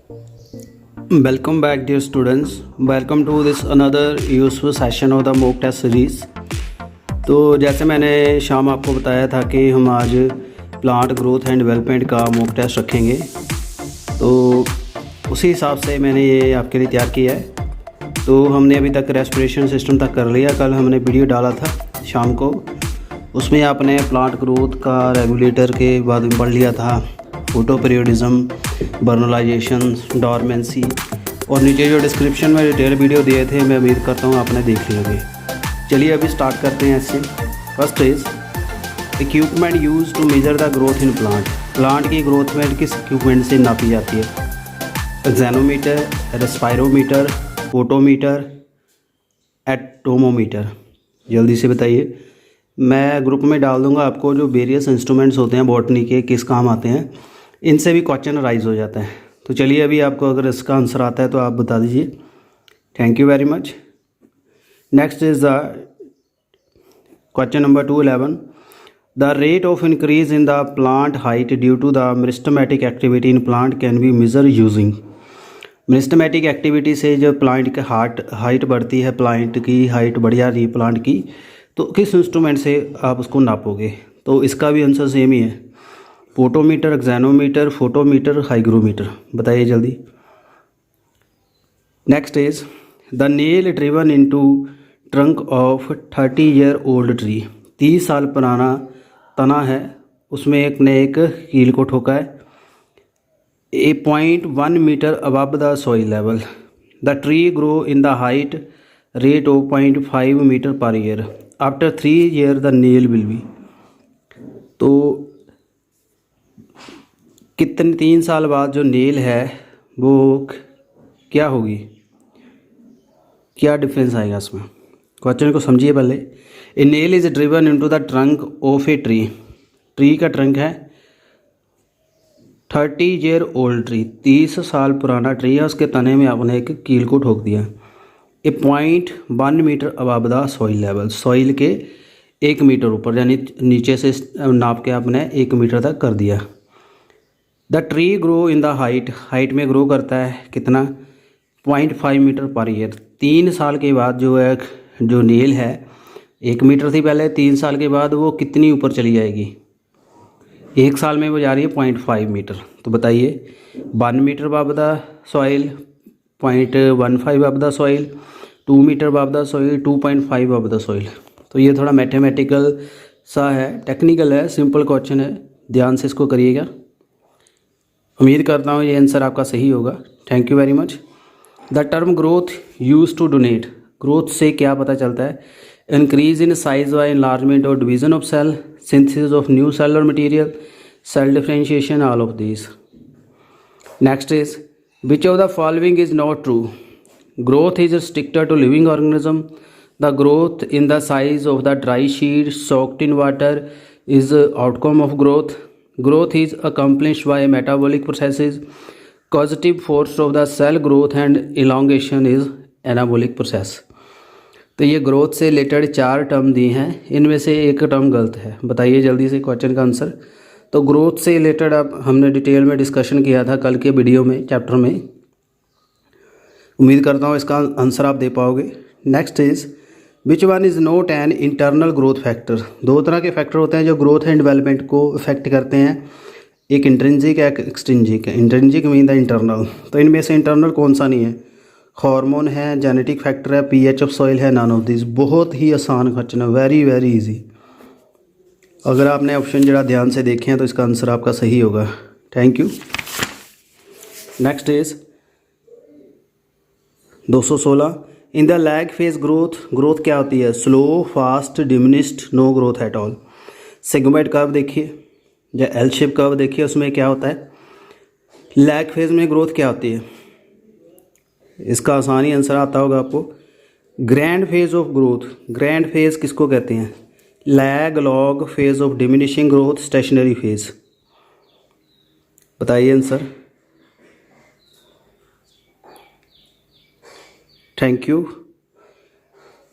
Welcome back dear students. Welcome to this another useful session of the mock test series. तो जैसे मैंने शाम आपको बताया था कि हम आज प्लांट ग्रोथ एंड डेवलपमेंट का मॉक टेस्ट रखेंगे, तो उसी हिसाब से मैंने ये आपके लिए तैयार किया है। तो हमने अभी तक रेस्पिरेशन सिस्टम तक कर लिया। कल हमने वीडियो डाला था शाम को, उसमें आपने प्लांट ग्रोथ का रेगुलेटर के बाद में पढ़ लिया था, फोटो पीरियडिज्म, बर्नलाइजेशन, डॉर्मेंसी, और नीचे जो डिस्क्रिप्शन में डिटेल वीडियो दिए थे मैं उम्मीद करता हूँ आपने देख लिए होंगे। चलिए अभी स्टार्ट करते हैं इससे। First is equipment use to measure the growth in plant. Plant की ग्रोथ में किस इक्विपमेंट से नापी जाती है? Auxanometer, respirometer, photometer, atmometer. जल्दी से बताइए। मैं ग्रुप में डाल दूंगा आपको जो वेरियस इंस्ट्रूमेंट्स होते हैं बॉटनी के, किस काम आते हैं, इनसे भी क्वेश्चन राइज हो जाता है। तो चलिए अभी आपको अगर इसका आंसर आता है तो आप बता दीजिए। Thank you very much. Next is the question number 211। The rate of increase in the plant height due to the meristematic activity in plant can be measure using. Meristematic activity से जो plant की height बढ़ती है, plant की height बढ़ जा रही है प्लांट की, तो किस इंस्ट्रूमेंट से आप उसको नापोगे? तो इसका भी आंसर सेम ही है, फोटोमीटर, एक्सैनोमीटर, फोटोमीटर, हाइग्रोमीटर। बताइए जल्दी। Next is the nail driven into trunk of 30-year-old tree. 30 साल पुराना तना है, उसमें एक ने एक कील को ठोका है। 0.1 metre above the soil level. The tree grow in the height rate of 0.5 metre per year. After 3 years the nail will be. तो कितने 3 साल बाद जो नेल है वो क्या होगी, क्या डिफरेंस आएगा इसमें? क्वेश्चन को समझिए पहले। ए nail is driven into the trunk of a tree. Tree का ट्रंक है 30-year-old ट्री, 30 साल पुराना ट्री है, उसके तने में आपने एक कील को ठोक दिया। A 0.1 metre above the soil level. Soil के 1 मीटर ऊपर, यानी नीचे से नाप के आपने 1 मीटर तक कर दिया। The tree grow in the height में ग्रो करता है कितना? 0.5 मीटर पर ईयर। 3 साल के बाद जो है जो नेल है 1 मीटर थी पहले, 3 साल के बाद वो कितनी ऊपर चली जाएगी? 1 साल में वो जा रही है 0.5 मीटर। तो बताइए 1 metre above the soil, 0.15 above the soil, 2 metre above the soil, 2.5 above the soil. तो ये थोड़ा मैथमेटिकल सा है, टेक्निकल है, सिंपल क्वेश्चन है, ध्यान से इसको करिएगा। उम्मीद करता हूँ ये आंसर आपका सही होगा। Thank you very much. The term growth use to denote. Growth से क्या पता चलता है? इंक्रीज इन साइज व इनलार्जमेंट और division of cell, synthesis of new cellular material, cell differentiation, all of this. Next is which of the following is not true? Growth is restricted to living organism. The growth in the size of the dry sheet soaked in water is outcome of growth. Growth is accomplished by metabolic processes. Causative force of the cell growth and elongation is anabolic process. तो ये growth से related 4 term दी हैं, इनमें से एक term गलत है। बताइए जल्दी से क्वेश्चन का आंसर। तो ग्रोथ से रिलेटेड अब हमने डिटेल में डिस्कशन किया था कल के वीडियो में, चैप्टर में। उम्मीद करता हूँ इसका आंसर आप दे पाओगे। Next is which one is not an internal growth factor. 2 तरह के फैक्टर होते हैं जो ग्रोथ एंड डेवलपमेंट को इफेक्ट करते हैं, एक इंट्रिंसिक है, एक एक्सट्रिंसिक है। Intrinsic mean the internal. तो इनमें से इंटरनल कौन सा नहीं है? हार्मोन है, जेनेटिक फैक्टर है, पीएच ऑफ सॉइल है, नन ऑफ दिस। बहुत ही आसान क्वेश्चन है, वेरी वेरी इजी। अगर आपने ऑप्शन जरा ध्यान से देखे हैं तो इसका आंसर आपका सही होगा। Thank you. Next is 216। In the lag phase growth क्या होती है? Slow, fast, diminished, no growth at all. Segment curve देखिए या एल शेप कर्व देखिए, उसमें क्या होता है? लैग फेज में ग्रोथ क्या होती है? इसका आसानी आंसर आता होगा आपको। Grand phase of growth. Grand phase किसको कहते हैं? Lag, log, phase of diminishing growth, stationary phase. बताइए answer. Thank you.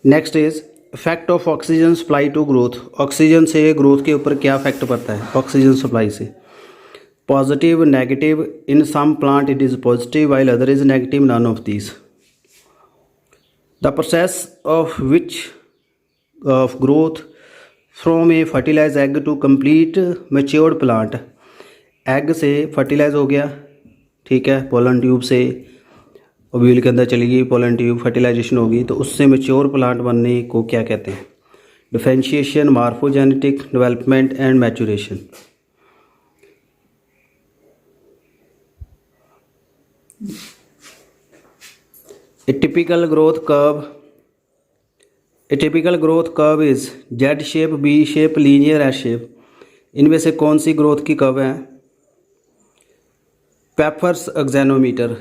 Next is effect of oxygen supply to growth. Oxygen से ग्रोथ के ऊपर क्या इफेक्ट पड़ता है? ऑक्सीजन सप्लाई से। positive, negative. In some plant it is positive while other is negative, none of these. The process of which of growth from a fertilized egg to complete matured plant. Egg से fertilise हो गया, ठीक है, pollen tube से ovule के अंदर चली गई, पोलन ट्यूब फर्टिलाइजेशन होगी, तो उससे मेच्योर प्लांट बनने को क्या कहते हैं? Differentiation, morphogenetic development and maturation. A typical growth curve is Z shape, B shape, linear, S shape. इनमें से कौन सी ग्रोथ की कर्व है? पेफर्स एक्सैनोमीटर,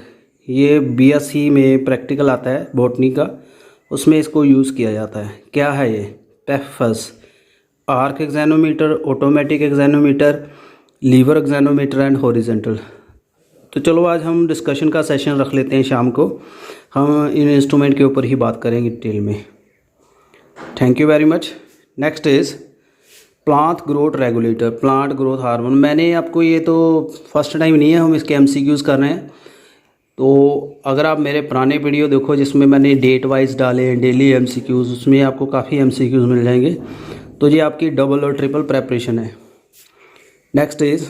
ये बीएससी में प्रैक्टिकल आता है बॉटनी का, उसमें इसको यूज़ किया जाता है. क्या है ये? Pfeffer's. Arc auxanometer, automatic auxanometer, lever auxanometer and horizontal. तो चलो आज हम डिस्कशन का सेशन रख लेते हैं शाम को, हम इन इंस्ट्रूमेंट के ऊपर ही बात करेंगे डिटेल में. Thank you very much. Next is plant growth regulator, plant growth hormone. मैंने आपको ये तो फर्स्ट टाइम नहीं है, हम इसके एमसीक्यूज़ कर रहे हैं. तो अगर आप मेरे पुराने वीडियो देखो जिसमें मैंने डेट वाइज डाले हैं डेली एमसीक्यूज़, उसमें आपको काफ़ी एमसीक्यूज़ मिल जाएंगे. तो ये आपकी डबल और ट्रिपल प्रेपरेशन है. Next is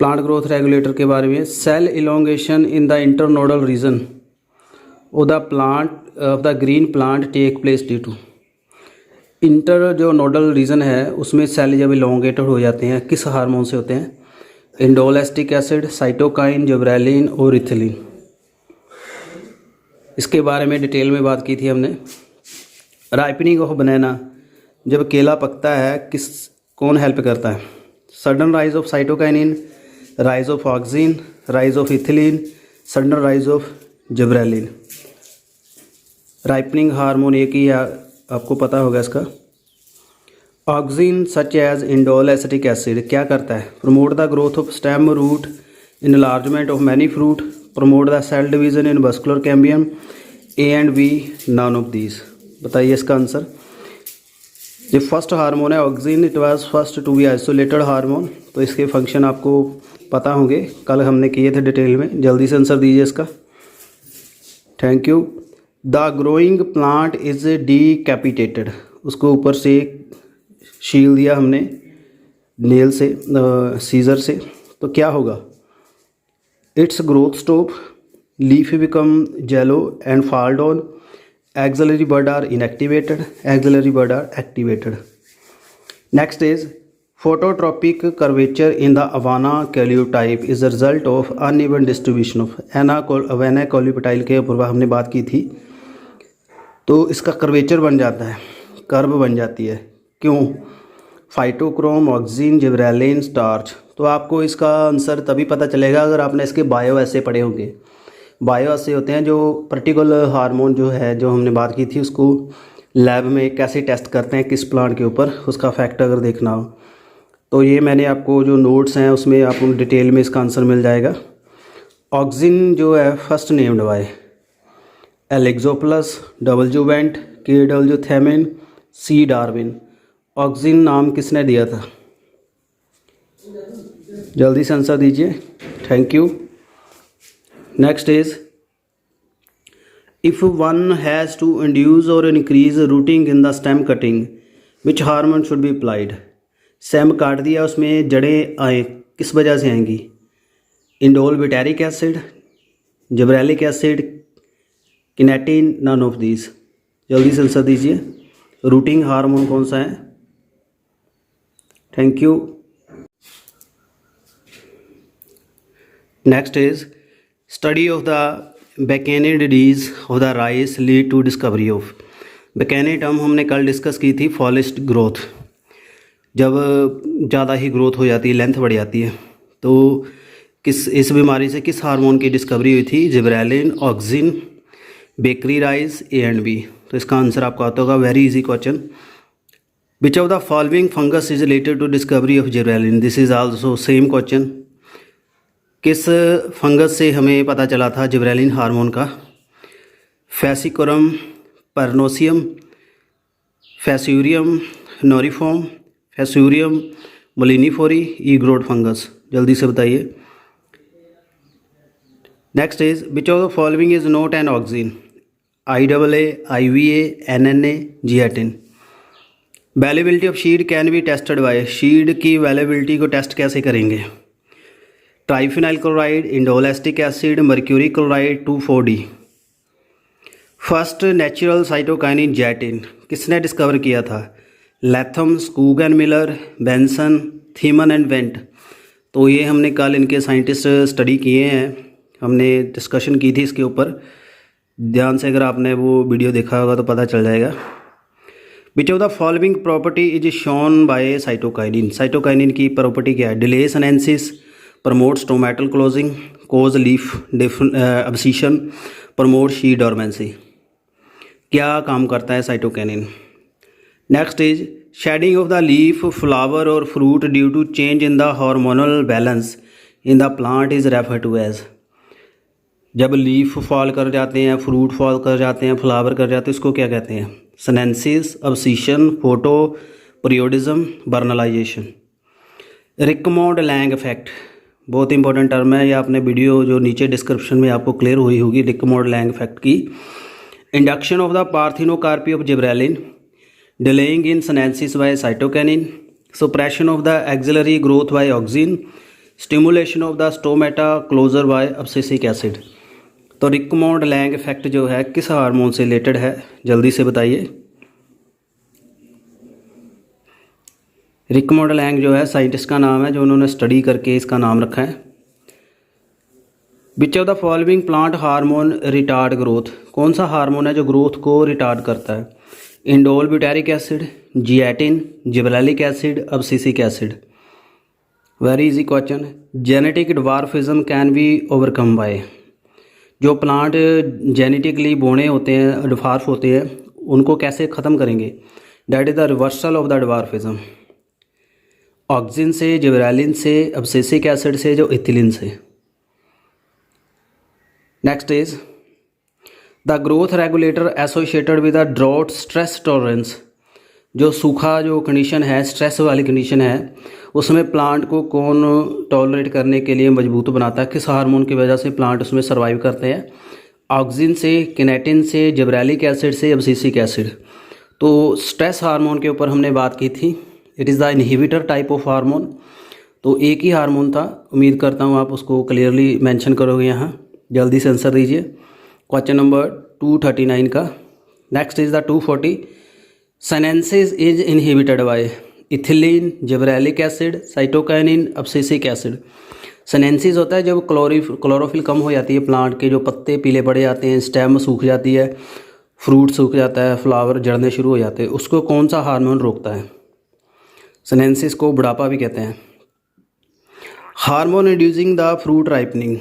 plant growth regulator के बारे में. Cell elongation in the internodal region of the plant of the green plant take place due to. Inter जो नोडल रीजन है उसमें सेल जब इलोंगेटेड हो जाते हैं किस हार्मोन से होते हैं? इंडोलेस्टिक एसिड, साइटोकाइन, जिब्रेलिन और इथिलीन. इसके बारे में डिटेल में बात की थी हमने. राइपनिंग ऑफ बनाना, जब केला पकता है कौन हेल्प करता है? Sudden rise of cytokinin, rise of auxin, rise of ethylene, sudden rise of gibberellin. Ripening hormone एक ही आपको पता होगा इसका. Auxin such as indole acetic acid क्या करता है? Promote the growth of stem, root, enlargement of many fruit, promote the cell division in muscular cambium. A and b, none of these. बताइए इसका आंसर. जो फर्स्ट हार्मोन है auxin, it was first to be isolated hormone. तो इसके function आपको पता होंगे, कल हमने किए थे डिटेल में. जल्दी से आंसर दीजिए इसका. Thank you. The growing plant is decapitated, उसको ऊपर से शील दिया हमने नेल से, सीजर से, तो क्या होगा? Its growth stop, leaf become yellow and fall down, axillary bud are inactivated, axillary bud are activated. Next is phototropic curvature in the avena coleoptile is the result of uneven distribution of avena coleoptile के ऊपर हमने बात की थी. तो इसका curvature बन जाता है, कर्व बन जाती है. क्यों? Phytochrome, auxin, gibberellin, starch. तो आपको इसका आंसर तभी पता चलेगा अगर आपने इसके बायो ऐसे पढ़े होंगे. बायो ऐसे होते हैं जो पर्टिकुलर हार्मोन जो है जो हमने बात की थी उसको लैब में कैसे टेस्ट करते हैं किस प्लांट के ऊपर, उसका फैक्ट अगर देखना हो तो ये मैंने आपको जो नोट्स हैं उसमें आपको डिटेल में इसका आंसर मिल जाएगा. ऑक्सिन जो है फर्स्ट नेम्ड बाय एलेक्सोप्लस, डबलजुवेंट, के डबलजुथेमिन, सी डार्विन. ऑक्सिन नाम किसने दिया था? जल्दी से आंसर दीजिए. Thank you. Next is if one has to induce और increase rooting in the stem cutting which hormone should be applied. Stem काट दिया, उसमें जड़ें आए, किस वजह से आएंगी? Indole butyric acid, gibberellic acid, kinetin, none of these. जल्दी से आंसर दीजिए. रूटिंग हार्मोन कौन सा है? Thank you. Next is study of the bakanae disease of the rice lead to discovery of. Bakanae term हमने कल डिस्कस की थी. फॉलिस्ट ग्रोथ, जब ज़्यादा ही ग्रोथ हो जाती है, लेंथ बढ़ जाती है, तो इस बीमारी से किस हार्मोन की डिस्कवरी हुई थी? Gibberellin, auxin, bakery rice, a and b. तो इसका आंसर आपको आता होगा. Very easy question. Which of the following fungus is related to discovery of gibberellin. This is also same question. किस फंगस से हमें पता चला था जिब्रेलिन हार्मोन का? फैसिकोरम परनोसियम, फैस्यूरियम नोरिफॉर्म, फैस्यूरियम मोलिनीफोरी, ई ग्रोथ फंगस? जल्दी से बताइए। Next is which of the following is not an auxin? IAA, IVA, NNA, zeatin. Viability of seed can be tested by? Seed की वैलेबिलिटी को टेस्ट कैसे करेंगे? Triphenyl chloride, indole acetic acid, mercury chloride, 2,4-D। First natural cytokinin zeatin किसने discover किया था? Latham, Skoog and Miller, Benson, Thimann and Went. तो ये हमने कल इनके साइंटिस्ट स्टडी किए हैं, हमने डिस्कशन की थी इसके ऊपर। ध्यान से अगर आपने वो वीडियो देखा होगा तो पता चल जाएगा। Which of the following property is shown by cytokinin? Cytokinin की प्रॉपर्टी क्या है? Delay senescence, promote stomatal closing, cause leaf abscission, promote seed dormancy. क्या काम करता है cytokinin? Next is shedding of the leaf, flower और fruit due to change in the hormonal balance in the plant is refer to as? जब leaf fall कर जाते हैं, fruit fall कर जाते हैं, फ्लावर कर जाते हैं, इसको क्या कहते हैं? सेनेंसिस, अब्सीशन, फोटो पीरियोडिज्म, बर्नलाइजेशन। रिकमोड लैंग इफेक्ट बहुत इंपॉर्टेंट टर्म है, ये आपने वीडियो जो नीचे डिस्क्रिप्शन में आपको क्लियर हुई होगी रिकमोड लैंग इफेक्ट की। Induction of the parthenocarpy of gibberellin, delaying in senescence by cytokinin, suppression of the axillary growth by auxin, stimulation of the stomata closure by abscisic acid. तो Richmond Lang effect जो है किस hormone से related है? जल्दी से बताइए। रिकमोड Lang जो है साइंटिस्ट का नाम है जो उन्होंने स्टडी करके इसका नाम रखा है। विच of the following plant hormone retard growth? कौन सा हार्मोन है जो ग्रोथ को रिटार्ड करता है? Indole butyric acid, zeatin, gibberellic acid, abscisic acid. Very easy question. Genetic dwarfism can be overcome by? जो प्लांट जेनेटिकली बोने होते हैं, ड्वार्फ होते हैं, उनको कैसे ख़त्म करेंगे? That is the reversal of the dwarfism. Auxin से, जिब्रेलिन से, अब्सिसिक एसिड से, जो इथिलीन से। Next is the growth regulator associated with the drought stress tolerance. जो सूखा जो कंडीशन है, स्ट्रेस वाली कंडीशन है, उसमें प्लांट को कौन टॉलरेट करने के लिए मजबूत बनाता है? किस हार्मोन की वजह से प्लांट उसमें सर्वाइव करते हैं? ऑक्सीन से, किनेटिन से, जिब्रेलिक एसिड से, अब्सिसिक एसिड। तो स्ट्रेस हार्मोन के ऊपर हमने बात की थी। It is the inhibitor type of hormone. तो एक ही हार्मोन था, उम्मीद करता हूँ आप उसको क्लियरली मेंशन करोगे यहाँ। जल्दी से आंसर दीजिए क्वेश्चन नंबर 239 का। Next is the 240। Senescence is inhibited by? Ethylene, gibberellic acid, cytokinin, abscisic acid. Senescence होता है जब क्लोरोफिल कम हो जाती है, प्लांट के जो पत्ते पीले पड़ जाते हैं, स्टेम सूख जाती है, फ्रूट सूख जाता है, फ्लावर जड़ने शुरू हो जाते हैं, उसको कौन सा हार्मोन रोकता है? सेनेंसिस को बुढ़ापा भी कहते हैं। Hormone inducing the fruit ripening.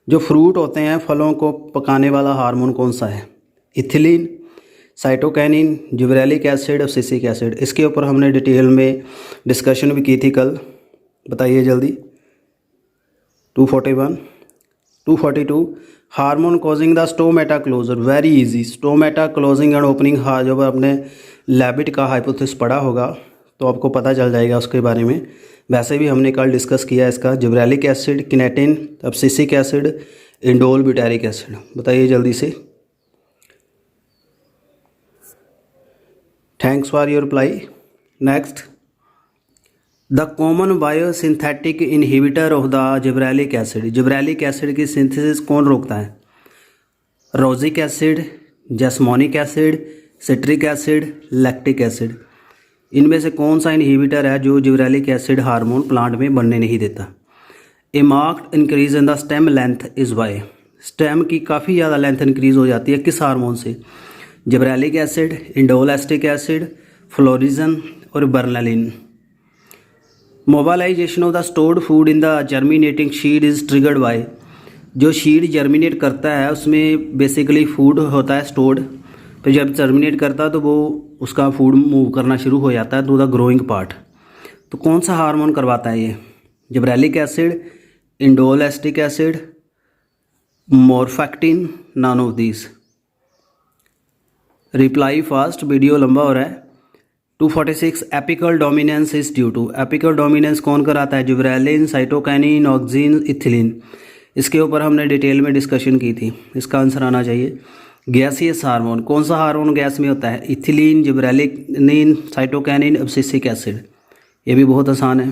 जो फ्रूट होते हैं, फलों को पकाने वाला हार्मोन कौन सा है? Ethylene, cytokinin, gibberellic acid, abscisic acid. इसके ऊपर हमने डिटेल में डिस्कशन भी की थी कल। बताइए जल्दी। 241, 242। Hormone causing the stomata closure. Very easy. Stomata closing and opening, हाँ, जब आपने लैबिट का हाइपोथेसिस पढ़ा होगा तो आपको पता चल जाएगा उसके बारे में। वैसे भी हमने कल डिस्कस किया इसका। Gibberellic acid, kinetin, abscisic acid, indole butyric acid. बताइए जल्दी से। Thanks for your reply. Next, the common biosynthetic inhibitor of the gibberellic acid. Gibberellic acid की सिंथेसिस कौन रोकता है? Rosic acid, jasmonic acid, citric acid, lactic acid. इनमें से कौन सा इनहिबिटर है जो जिब्रेलिक एसिड हार्मोन प्लांट में बनने नहीं देता? A marked increase in the stem length is by? Stem की काफ़ी ज़्यादा लेंथ इंक्रीज हो जाती है किस हार्मोन से? Gibberellic acid, indole acetic acid, florigen और vernalin. Mobilization of the stored food in the germinating seed is triggered by? जो शीड जर्मिनेट करता है उसमें बेसिकली फूड होता है स्टोर्ड, तो जब जर्मिनेट करता है तो वो उसका फूड मूव करना शुरू हो जाता है टू द ग्रोइंग पार्ट। तो कौन सा हार्मोन करवाता है ये? Gibberellic acid, indole acetic acid, morphactin, none of these. Reply fast, video लंबा हो रहा है। 246 apical dominance is due to. Apical dominance कौन कराता है? Gibberellin, cytokinin, auxin, ethylene. इसके ऊपर हमने डिटेल में डिस्कशन की थी। इसका आंसर आना चाहिए गैसियस हार्मोन। कौन सा हार्मोन गैस में होता है? Ethylene, gibberellin, cytokinin, abscisic acid. ये भी बहुत आसान है।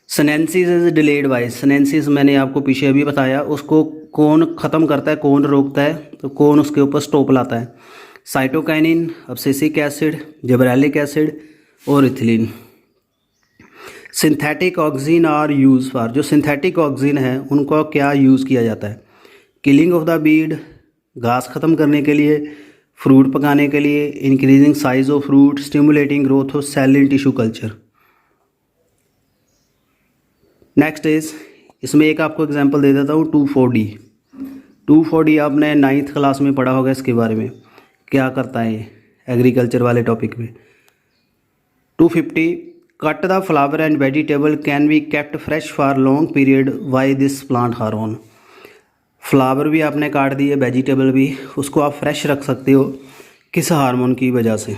Sinensis is delayed by. Sinensis मैंने आपको पीछे अभी बताया, उसको कौन ख़त्म करता है, कौन रोकता है, तो कौन उसके ऊपर स्टॉप लाता है? Cytokinin, abscisic acid, gibberellic acid और ethylene. Synthetic oxygen are use for. जो सिंथेटिक ऑक्सीजन है उनको क्या यूज़ किया जाता है? किलिंग ऑफ द बीड, घास ख़त्म करने के लिए, फ्रूट पकाने के लिए, increasing size of fruit, stimulating growth of cell in tissue culture. Next is, इसमें एक आपको एग्जांपल दे देता हूँ, 2,4-D। 2,4-D आपने 9th क्लास में पढ़ा होगा। इसके बारे में क्या करता है एग्रीकल्चर वाले टॉपिक में। 250 cut the flower and vegetable can be kept fresh for long period why this plant hormone. Flower भी आपने काट दिए, वेजिटेबल भी, उसको आप फ्रेश रख सकते हो किस हार्मोन की वजह से?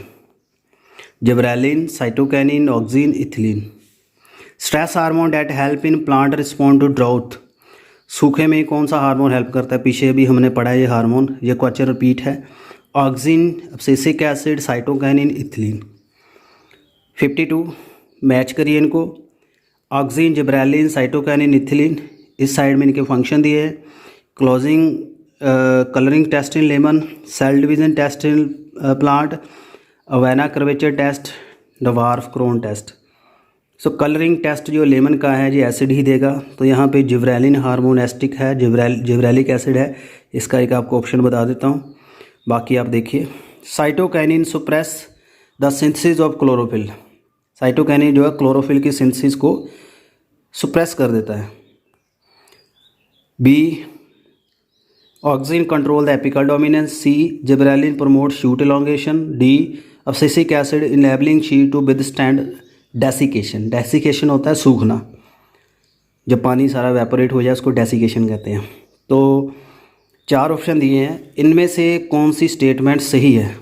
Gibberellin, cytokinin, auxin, ethylene. Stress hormone that help in plant respond to drought. सूखे में कौन सा हार्मोन हेल्प करता है? पीछे भी हमने पढ़ा है ये हार्मोन, ये क्वेश्चन रिपीट है। Auxin, abscisic acid, cytokinin, ethylene. 52 match करिए इनको। Auxin, gibberellin, cytokinin, ethylene. इस साइड में इनके फंक्शन दिए हैं। Closing colouring test in lemon, cell division test in plant, avena curvature test, dwarf corn test. So colouring test जो lemon का है ये एसिड ही देगा, तो यहाँ पे जिब्रेलिन हार्मोन एस्टिक है, जिब्रेलिक एसिड है। इसका एक आपको ऑप्शन बता देता हूँ, बाकी आप देखिए। Cytokinin suppress the synthesis of chlorophyll. Cytokinin जो है क्लोरोफिल की सिंथेसिस को सुप्रेस कर देता है। B, auxin control the apical dominance. C, gibberellin promote shoot elongation. D, abscisic acid enabling she to withstand desiccation. Desiccation होता है सूखना, जब पानी सारा वेपोरेट हो जाए उसको डेसिकेशन कहते हैं। तो 4 ऑप्शन दिए हैं, इनमें से कौन सी स्टेटमेंट सही है?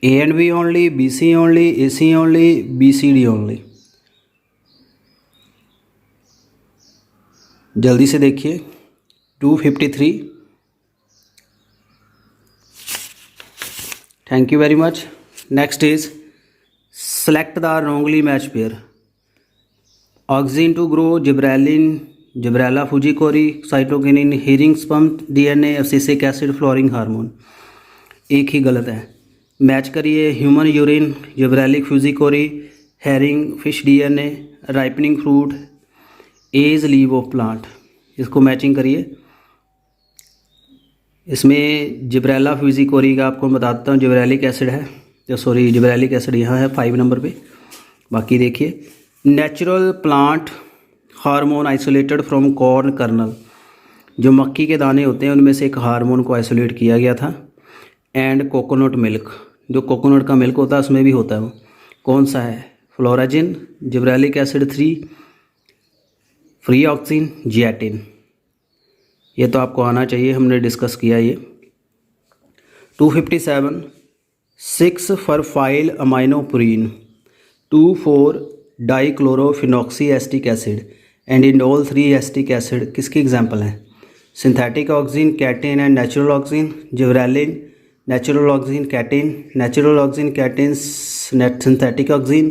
A and B only, B C only, A C only, B C D only. जल्दी से देखिए। 253। Thank you very much. Next is select the wrongly matched pair. Auxin to grow, Gibralin, Gibrella fujikori, cytokinin, herring sperm DNA, abscisic acid, flowering hormone. एक ही गलत है। Match करिए। Human urine, gibberellic fujikuroi, herring, fish DNA, ripening fruit, age leave of plant. इसको matching करिए। इसमें gibberella fujikuroi का आपको बताता हूँ, जिब्रेलिक एसिड है, सॉरी जिब्रेलिक एसिड यहाँ है 5 नंबर पे। बाकी देखिए, natural plant hormone isolated from corn kernel. जो मक्की के दाने होते हैं उनमें से एक हार्मोन को आइसोलेट किया गया था। एंड कोकोनट मिल्क, जो कोकोनट का मिल्क होता है उसमें भी होता है, वो कौन सा है? Florigen, gibberellic acid 3, free auxin, zeatin. ये तो आपको आना चाहिए, हमने डिस्कस किया ये। 257 6 furfuryl aminopurine, 2,4 dichlorophenoxy acetic acid and indole 3 acetic acid किसकी एग्जाम्पल हैं? Synthetic oxygen, kinin and natural oxygen, gibberellin, natural oxygen, kinin, natural oxygen, kinin, synthetic oxygen,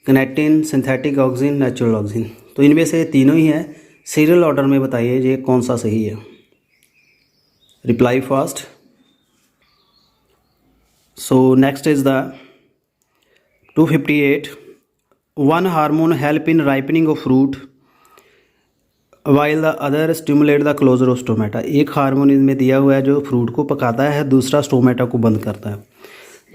kinetin, synthetic oxygen, natural oxygen. तो इनमें से तीनों ही हैं। Serial order में बताइए ये कौन सा सही है। Reply fast. So next is the 258. One hormone help in ripening of fruit while the other stimulate the closure of stomata. एक हार्मोन इसमें दिया हुआ है जो फ्रूट को पकाता है, दूसरा स्टोमेटा को बंद करता है।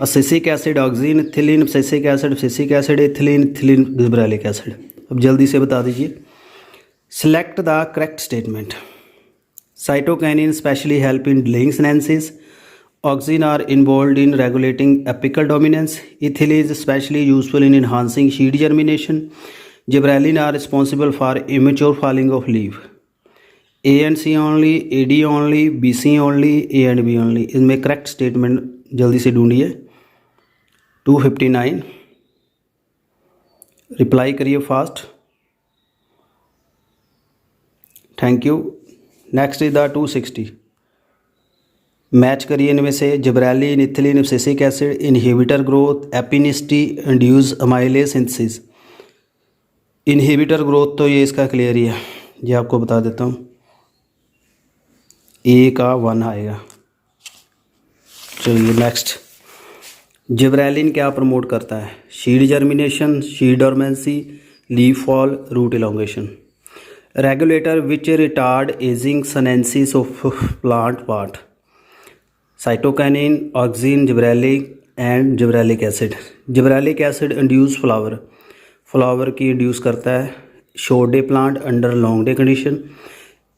Abscisic acid, auxin, ethylene, abscisic acid, ethylene, gibberellic acid. अब जल्दी से बता दीजिए। Select the correct statement. Cytokinin especially help in delaying synthesis. Auxin are involved in regulating apical dominance. Ethylene is especially useful in enhancing seed germination. Gibberellin are responsible for immature falling of leaf. A and C only, AD only, BC only, A and B only. इसमें correct statement जल्दी से ढूंढिए। 259, reply करिए fast, thank you. Next is the 260, match करिए इनमें से। Gibberellin, ethylene, abscisic acid, inhibitor growth, epinasty, induce amylase synthesis. Inhibitor growth तो ये इसका क्लियर ही है, ये आपको बता देता हूँ, ए का 1 आएगा। चलिए नेक्स्ट, जिब्रेलिन क्या प्रमोट करता है? Seed germination, seed dormancy, leaf fall, root elongation. Regulator which retard ageing senescence of plant part. Cytokinin, auxin, gibberellic and gibberellic acid. Gibberellic acid induce flower, flower की इंड्यूस करता है। Short day plant under long day condition,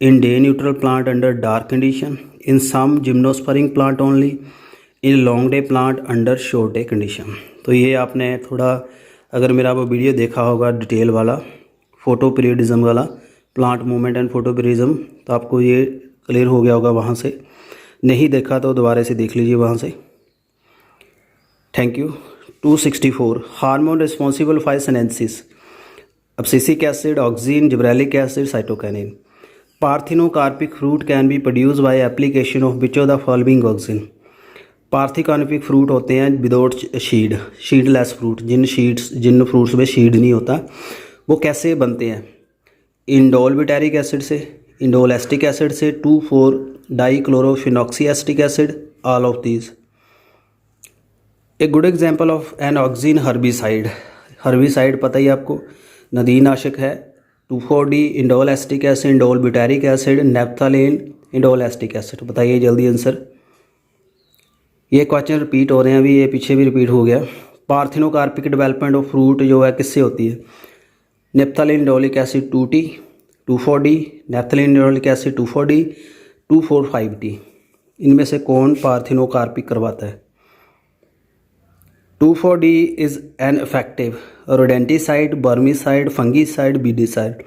in day neutral plant under dark condition, in some gymnospermic plant only, in long day plant under short day condition. तो ये आपने थोड़ा अगर मेरा वो वीडियो देखा होगा डिटेल वाला, फोटो पीरियडिज्म वाला, plant movement and photo periodism, तो आपको ये क्लियर हो गया होगा। वहाँ से नहीं देखा तो दोबारा से देख लीजिए वहाँ से, thank you. 264, hormone responsible for senescence, abscisic acid, auxin, gibberellic acid, cytokinin. Parthenocarpic fruit can be produce by application of which of the following auxin. Parthenocarpic fruit होते हैं विदाउट शीड, शीडलेस फ्रूट, जिन fruits में seed नहीं होता, वो कैसे बनते हैं? इंडोल ब्यूटेरिक एसिड से, इंडोल एस्टिक एसिड से, 2,4-डाइक्लोरोफिनॉक्सी acetic acid, all of these. A good example of an auxin herbicide, herbicide पता ही आपको, नदीनाशक है। 2,4-डी indole acetic acid, indole butyric acid, naphthalene, indole acetic acid. बताइए जल्दी आंसर। ये क्वेश्चन रिपीट हो रहे हैं अभी, ये पीछे भी रिपीट हो गया। पार्थिनोकार्पिक डेवलपमेंट ऑफ फ्रूट जो है किससे होती है? नेप्थालीन इंडोलिक एसिड 2T, 2,4-डी, नेप्थालीन इंडोलिक एसिड 2,4-डी, 2,4,5-डी। इनमें से कौन पार्थिनोकार्पिक करवाता है? 2,4-डी is an effective rodenticide, vermicide, fungicide, weedicide.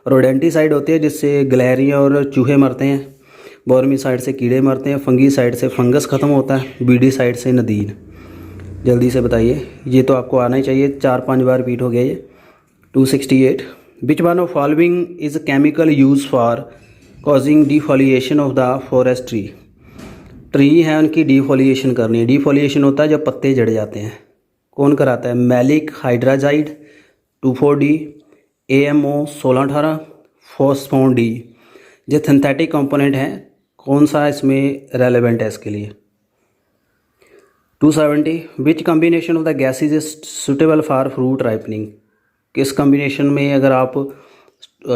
Rodenticide होती है जिससे गलेरिया और चूहे मरते हैं, बर्मीसाइड से कीड़े मरते हैं, फंगीसाइड से फंगस ख़त्म होता है, बीडीसाइड से नदीन। जल्दी से बताइए, ये तो आपको आना ही चाहिए, 4-5 बार रिपीट हो गया ये। 268, which one of following is chemical use for causing defoliation of the forest tree. Tree है उनकी डिफोलिएशन करनी है। डिफोलिएशन होता है जब पत्ते जड़ जाते हैं, कौन कराता है? मैलिक हाइड्राजाइड 2,4-डी, AMO 1618, फॉस्फोन डी। जो सिंथेटिक कंपोनेंट है, कौन सा इसमें रेलेवेंट है इसके लिए? 270, which combination of the gases is suitable for fruit ripening. किस कम्बिनेशन में अगर आप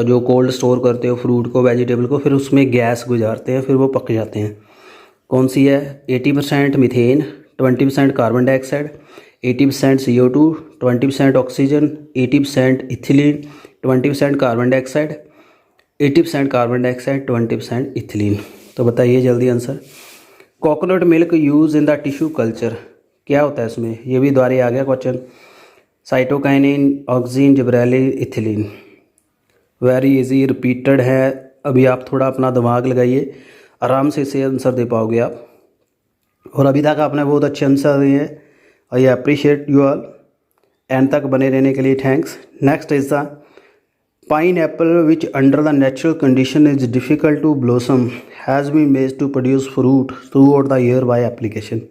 जो कोल्ड स्टोर करते हो फ्रूट को, वेजिटेबल को, फिर उसमें गैस गुजारते हैं, फिर वो पक जाते हैं, कौन सी है? 80% methane, 20% carbon dioxide, 80% CO2, 20% oxygen, 80% ethylene, 20% carbon dioxide, 80% carbon dioxide, 20% ethylene. तो बताइए जल्दी answer. Coconut milk use in the tissue culture, क्या होता है इसमें? ये भी द्वारे आ गया question. Cytokinin, auxin, gibberellin, ethylene. Very easy, repeated है। अभी आप थोड़ा अपना दिमाग लगाइए, आराम से इसे आंसर दे पाओगे आप। और अभी तक आपने बहुत अच्छे आंसर दिए हैं, I appreciate you all. End तक बने रहने के लिए thanks. Next is the pineapple which under the natural condition is difficult to blossom has been made to produce fruit throughout the year by application.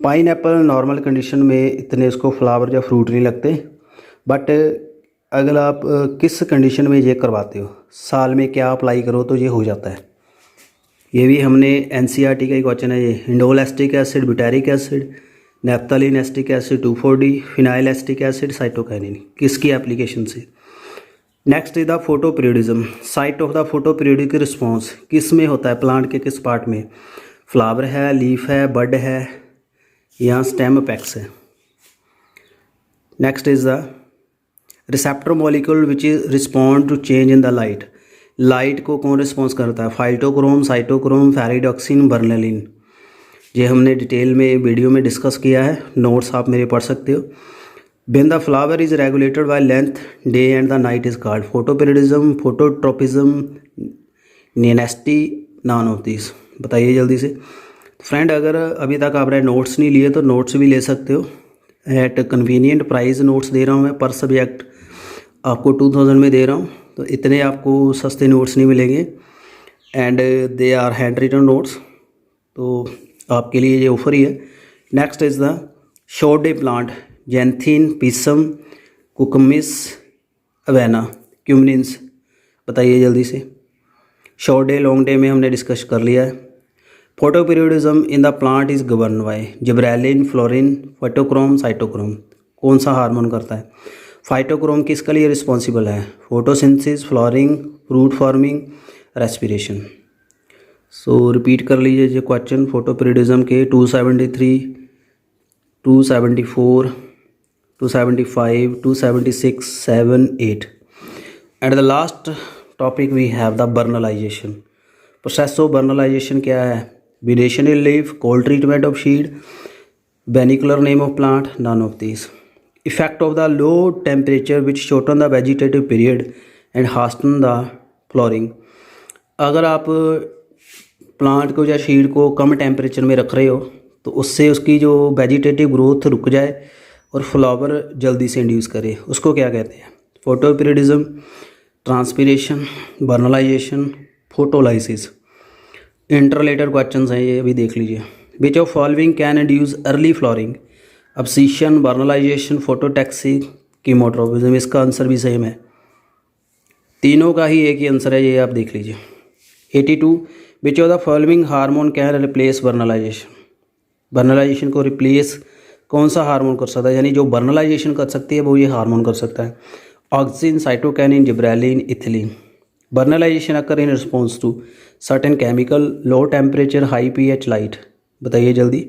Pineapple normal condition में इतने इसको flower या fruit नहीं लगते, but अगर आप किस condition में ये करवाते हो, साल में क्या अप्लाई करो तो ये हो जाता है। ये भी हमने NCERT का ही क्वेश्चन है ये। Indole acetic acid, butyric acid, naphthalene acetic acid 2,4-डी, फिनाइल एस्टिक एसिड, साइटोकाइनिन, किसकी एप्लीकेशन से? Next is the photoperiodism, site of the photoperiodic response किस में होता है? प्लांट के किस पार्ट में? फ्लावर है, लीफ है, बड है, या स्टेम अपेक्स है? Next is the receptor molecule which is respond to change in the light. Light को कौन रिस्पॉन्स करता है? Phytochrome, cytochrome, ferredoxin, vernalin. ये हमने डिटेल में वीडियो में डिस्कस किया है, नोट्स आप मेरे पढ़ सकते हो। When the flower is regulated by length, day and the night is called photoperiodism, phototropism, nasty, none of this. बताइए जल्दी से फ्रेंड। अगर अभी तक आपने नोट्स नहीं लिए तो नोट्स भी ले सकते हो, एट कन्वीनियंट प्राइस नोट्स दे रहा हूँ मैं, पर सब्जेक्ट आपको 2000 में दे रहा हूँ, तो इतने आपको सस्ते नोट्स नहीं मिलेंगे। And they are handwritten notes, तो आपके लिए ये ऑफर ही है। Next is the short day plant, xanthium, pisum, cucumis, avena, cuminins. बताइए जल्दी से। शॉर्ट डे लॉन्ग डे में हमने डिस्कस कर लिया है। Photoperiodism in the plant is govern by gibberellin, fluorine, phytochrome, cytochrome. कौन सा हार्मोन करता है? फाइटोक्रोम किसके लिए रिस्पॉन्सिबल है? Photosynthesis, flowering, fruit forming, respiration. सो रिपीट कर लीजिए जो क्वेश्चन फोटोपीरियोडिज्म के 273, 274, 275, 276, 7, 8. At the last topic we have the vernalization. Process of vernalization क्या है? Variation in leaf, cold treatment of seed, vernacular name of plant, none of this. Effect of the low temperature which shorten the vegetative period and hasten the flowering. अगर आप plant को या शीड को कम temperature में रख रहे हो तो उससे उसकी जो वेजिटेटिव ग्रोथ रुक जाए और फ्लावर जल्दी से इंड्यूस करे, उसको क्या कहते हैं? Photoperiodism, transpiration, vernalization, photolysis. Interrelated questions हैं ये, अभी देख लीजिए। Which of following can induce early flowering? Abscission, vernalization, phototaxis, chemotropism. इसका आंसर भी सेम है, तीनों का ही एक ही आंसर है, ये आप देख लीजिए। 82 which of the following hormone can replace vernalization? Vernalization को रिप्लेस कौन सा हार्मोन कर सकता है? यानी जो बर्नलाइजेशन कर सकती है वो ये हार्मोन कर सकता है। Oxygen, cytokinin, gibberellin, ethylene. Vernalization occur in response to certain chemical, low temperature, high pH, light. बताइए जल्दी।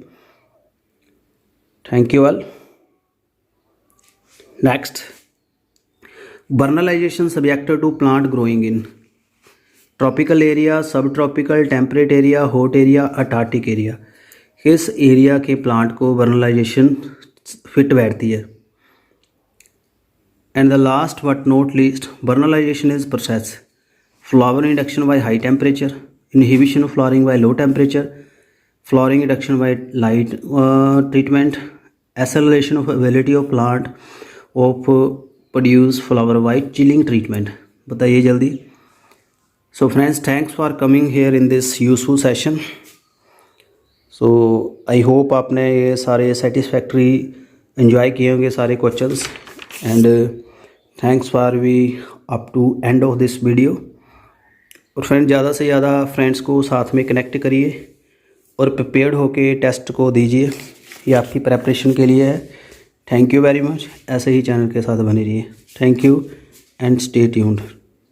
Thank you all. Next, vernalization subjected to plant growing in tropical area, subtropical, temperate area, hot area, Antarctic area. किस area के plant को vernalization fit बैठती है? And the last but not least, vernalization is process flower induction by high temperature, inhibition of flowering by low temperature, flowering induction by light treatment, acceleration of ability of plant of produce flower by chilling treatment. बताइए जल्दी। So friends, thanks for coming here in this useful session. So I hope आपने ये सारे satisfactory enjoy किए होंगे सारे questions, and thanks for we up to end of this video. और friend, ज़्यादा से ज़्यादा फ्रेंड्स को साथ में कनेक्ट करिए और प्रिपेयर्ड होके टेस्ट को दीजिए, ये आपकी प्रेपरेशन के लिए है। Thank you very much. ऐसे ही चैनल के साथ बने रहिए। Thank you and stay tuned.